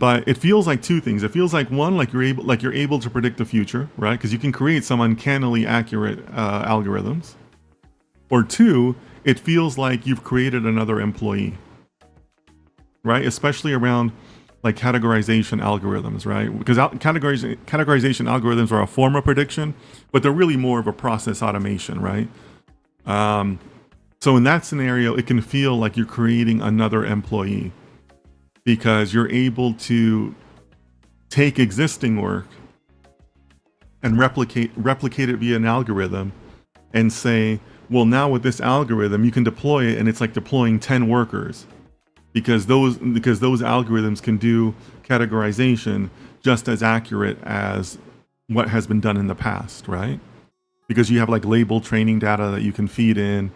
But it feels like two things. It feels like one, like you're able to predict the future, right? Because you can create some uncannily accurate algorithms. Or two, it feels like you've created another employee, right? Especially around like categorization algorithms, right? Because categorization algorithms are a form of prediction, but they're really more of a process automation, right? So in that scenario, it can feel like you're creating another employee because you're able to take existing work and replicate it via an algorithm and say, well, now with this algorithm, you can deploy it and it's like deploying 10 workers because those algorithms can do categorization just as accurate as what has been done in the past, right? Because you have like label training data that you can feed in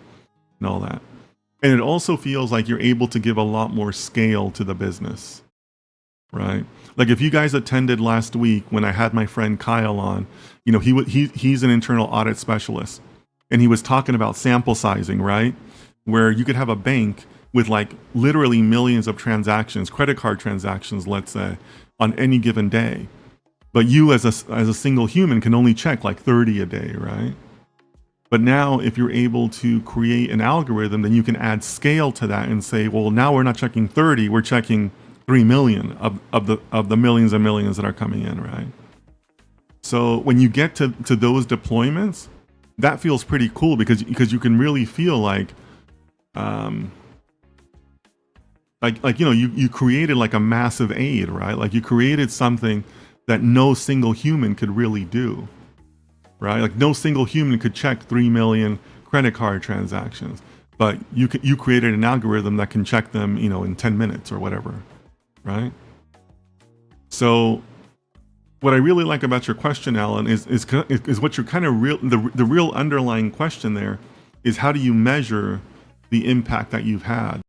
and all that. And it also feels like you're able to give a lot more scale to the business, right? Like if you guys attended last week when I had my friend Kyle on, you know, he's an internal audit specialist and he was talking about sample sizing, right? Where you could have a bank with like literally millions of transactions, credit card transactions, let's say, on any given day. But you as a single human can only check like 30 a day, right? But now if you're able to create an algorithm, then you can add scale to that and say, well, now we're not checking 30, we're checking 3 million of the millions and millions that are coming in, right? So when you get to those deployments, that feels pretty cool because you can really feel like you know, you created like a massive aid, right? Like you created something that no single human could really do, right? Like no single human could check 3 million credit card transactions, but you created an algorithm that can check them, you know, in 10 minutes or whatever, right? So what I really like about your question, Alan, is what you're kind of the real underlying question there is how do you measure the impact that you've had?